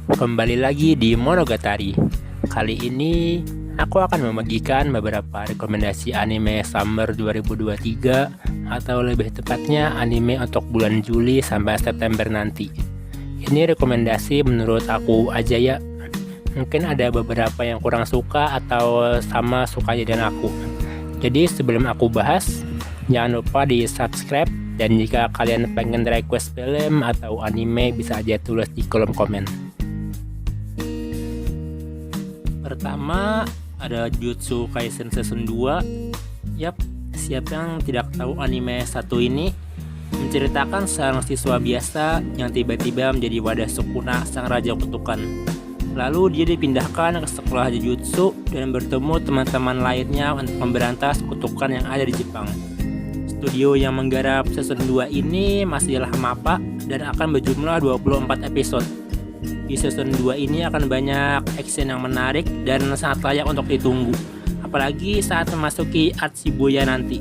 Kembali lagi di Monogatari. Kali ini aku akan membagikan beberapa rekomendasi anime Summer 2023 atau lebih tepatnya anime untuk bulan Juli sampai September nanti. Ini rekomendasi menurut aku aja ya. Mungkin ada beberapa yang kurang suka atau sama sukanya dengan aku. Jadi sebelum aku bahas, jangan lupa di subscribe, dan jika kalian pengen request film atau anime bisa aja tulis di kolom komen. Pertama ada Jujutsu Kaisen Season 2. Yap, siapa yang tidak tahu anime satu ini? Menceritakan seorang siswa biasa yang tiba-tiba menjadi wadah Sukuna, sang raja kutukan. Lalu dia dipindahkan ke sekolah Jujutsu dan bertemu teman-teman lainnya untuk memberantas kutukan yang ada di Jepang. Studio yang menggarap season 2 ini masihlah MAPPA dan akan berjumlah 24 episode. Di season 2 ini akan banyak action yang menarik dan sangat layak untuk ditunggu, apalagi saat memasuki art Shibuya nanti.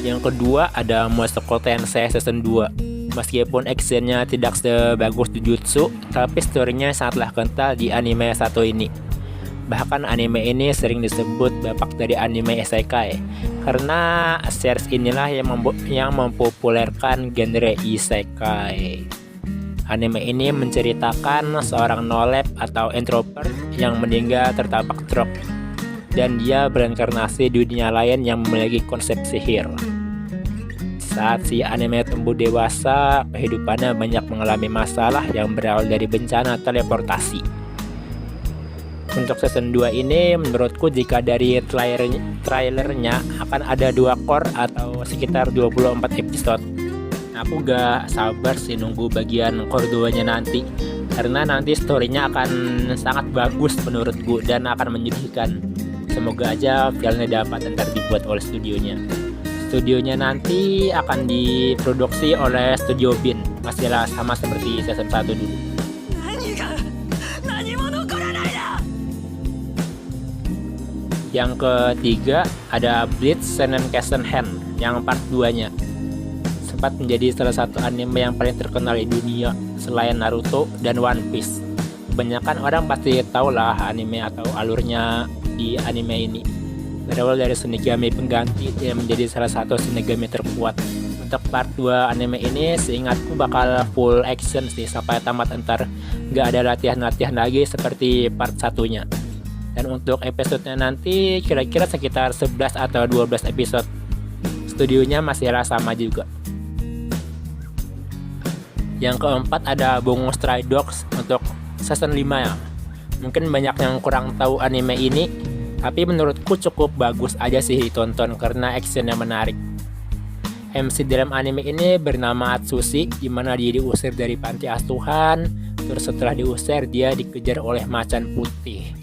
Yang kedua ada Mushoku Tensei season 2. Meskipun actionnya tidak sebagus Jujutsu, tapi storynya sangatlah kental di anime satu ini. Bahkan anime ini sering disebut bapak dari anime isekai, karena series inilah yang mempopulerkan genre isekai. Anime ini menceritakan seorang no-lab atau introvert yang meninggal tertabrak truk, dan dia bereinkarnasi di dunia lain yang memiliki konsep sihir. Saat si anime tumbuh dewasa, kehidupannya banyak mengalami masalah yang berawal dari bencana teleportasi. Untuk season 2 ini menurutku jika dari trailernya akan ada 2 core atau sekitar 24 episode. Aku gak sabar sih nunggu bagian core 2 nya nanti, karena nanti storynya akan sangat bagus menurutku dan akan menyedihkan. Semoga aja filmnya dapat ntar dibuat oleh studionya. Studionya nanti akan diproduksi oleh Studio Bin, masihlah sama seperti season 1 dulu. Yang ketiga ada Bleach Seinen Kaisen Hand yang part 2 nya. Sempat menjadi salah satu anime yang paling terkenal di dunia selain Naruto dan One Piece. Kebanyakan orang pasti tahu lah anime atau alurnya di anime ini. Berawal dari Shinigami pengganti yang menjadi salah satu Shinigami terkuat. Untuk part 2 anime ini seingatku bakal full action sih sampai tamat, entar gak ada latihan-latihan lagi seperti part satunya. Dan untuk episodenya nanti kira-kira sekitar 11 atau 12 episode. Studionya masih sama juga. Yang keempat ada Bungo Stray Dogs untuk season 5 ya. Mungkin banyak yang kurang tahu anime ini, tapi menurutku cukup bagus aja sih ditonton karena actionnya menarik. MC dalam anime ini bernama Atsushi, dimana dia diusir dari panti asuhan. Terus setelah diusir dia dikejar oleh macan putih.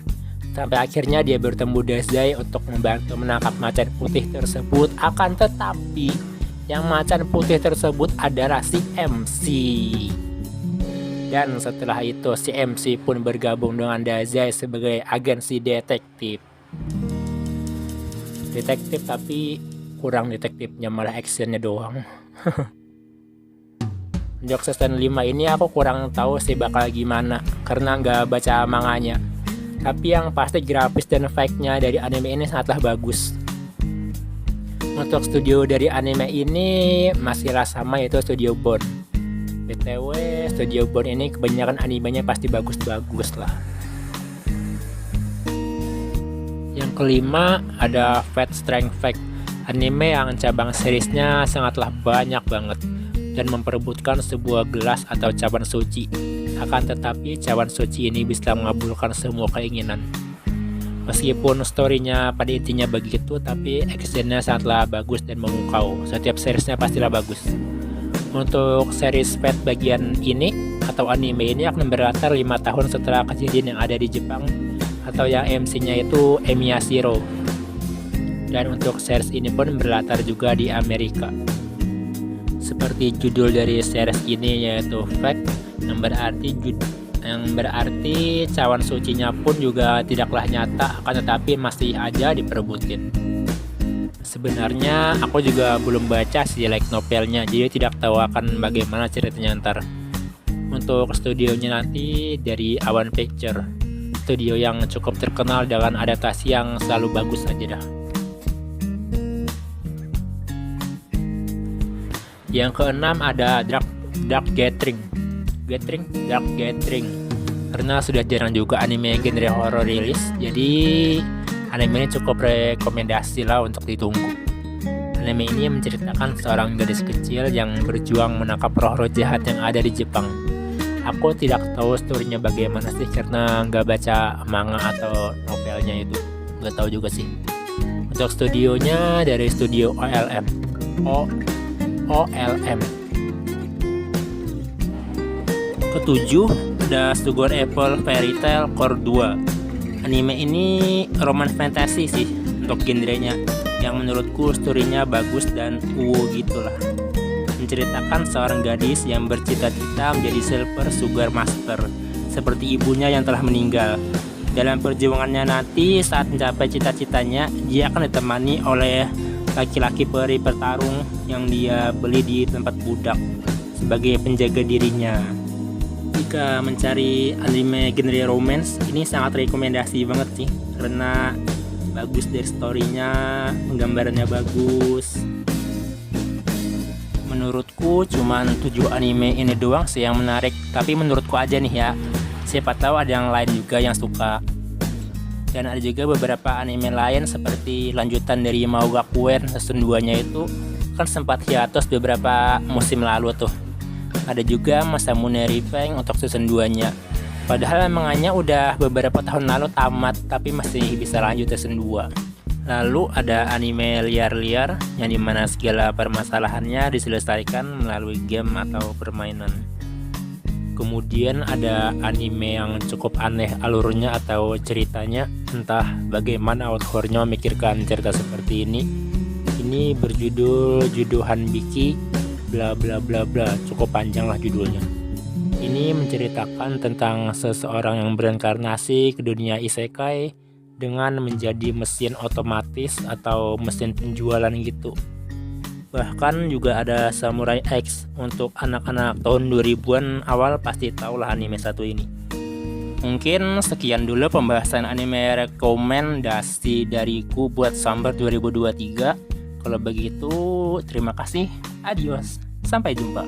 Sampai akhirnya dia bertemu Dazai untuk membantu menangkap macan putih tersebut. Akan tetapi yang macan putih tersebut adalah si MC. Dan setelah itu si MC pun bergabung dengan Dazai sebagai agensi detektif. Detektif tapi kurang detektifnya, malah actionnya doang. Untuk season 5 ini aku kurang tahu sih bakal gimana karena nggak baca manganya. Tapi yang pasti grafis dan efeknya dari anime ini sangatlah bagus. Untuk studio dari anime ini masihlah sama, yaitu Studio Bone. BTW Studio Bone ini kebanyakan animenya pasti bagus-bagus lah. Yang kelima ada Fate Strength Fact, anime yang cabang seriesnya sangatlah banyak banget dan memperebutkan sebuah gelas atau cawan suci. Akan tetapi cawan suci ini bisa mengabulkan semua keinginan. Meskipun storynya pada intinya begitu, tapi actionnya sangatlah bagus dan memukau. Setiap seriesnya pastilah bagus. Untuk series Fate bagian ini atau anime ini akan berlatar 5 tahun setelah kejadian yang ada di Jepang, atau yang MC-nya itu Emiya Shiro. Dan untuk series ini pun berlatar juga di Amerika. Seperti judul dari series ini yaitu Fact, yang berarti cawan sucinya pun juga tidaklah nyata, akan tetapi masih aja diperebutin. Sebenarnya aku juga belum baca si light novelnya, jadi tidak tahu akan bagaimana ceritanya ntar. Untuk studionya nanti dari Awan Picture, studio yang cukup terkenal dengan adaptasi yang selalu bagus aja dah. Yang keenam ada Dark Gathering. Dark Gathering. Karena sudah jarang juga anime genre horror rilis, jadi anime ini cukup rekomendasi lah untuk ditunggu. Anime ini menceritakan seorang gadis kecil yang berjuang menangkap roh-roh jahat yang ada di Jepang. Aku tidak tahu storynya bagaimana sih karena nggak baca manga atau novelnya itu, nggak tahu juga sih. Untuk studionya dari studio OLM. Ketujuh ada Sugar Apple Fairy Tail Core 2. Anime ini romance fantasy sih untuk genrenya, yang menurutku storynya bagus dan gitulah. Menceritakan seorang gadis yang bercita-cita menjadi silver sugar master seperti ibunya yang telah meninggal. Dalam perjuangannya nanti saat mencapai cita-citanya, dia akan ditemani oleh laki-laki peri pertarung yang dia beli di tempat budak sebagai penjaga dirinya. Jika mencari anime genre romance, ini sangat rekomendasi banget sih, karena bagus dari storynya, penggambarannya bagus. Menurutku cuman 7 anime ini doang sih yang menarik, tapi menurutku aja nih ya, siapa tahu ada yang lain juga yang suka. Dan ada juga beberapa anime lain seperti lanjutan dari Maugakuen season 2 nya itu kan sempat hiatus beberapa musim lalu tuh. Ada juga Masamune Revenge untuk season 2 nya, padahal mangannya udah beberapa tahun lalu tamat, tapi masih bisa lanjut season 2. Lalu ada anime liar-liar yang dimana segala permasalahannya diselesaikan melalui game atau permainan. Kemudian ada anime yang cukup aneh alurnya atau ceritanya, entah bagaimana authornya memikirkan cerita seperti ini. Ini berjudul Judohan Biki bla bla bla bla, cukup panjang lah judulnya. Ini menceritakan tentang seseorang yang bereinkarnasi ke dunia isekai dengan menjadi mesin otomatis atau mesin penjualan gitu. Bahkan juga ada Samurai X. Untuk anak-anak tahun 2000-an awal pasti tahu lah anime satu ini. Mungkin sekian dulu pembahasan anime rekomendasi dariku buat Summer 2023. Kalau begitu, terima kasih. Adios. Sampai jumpa.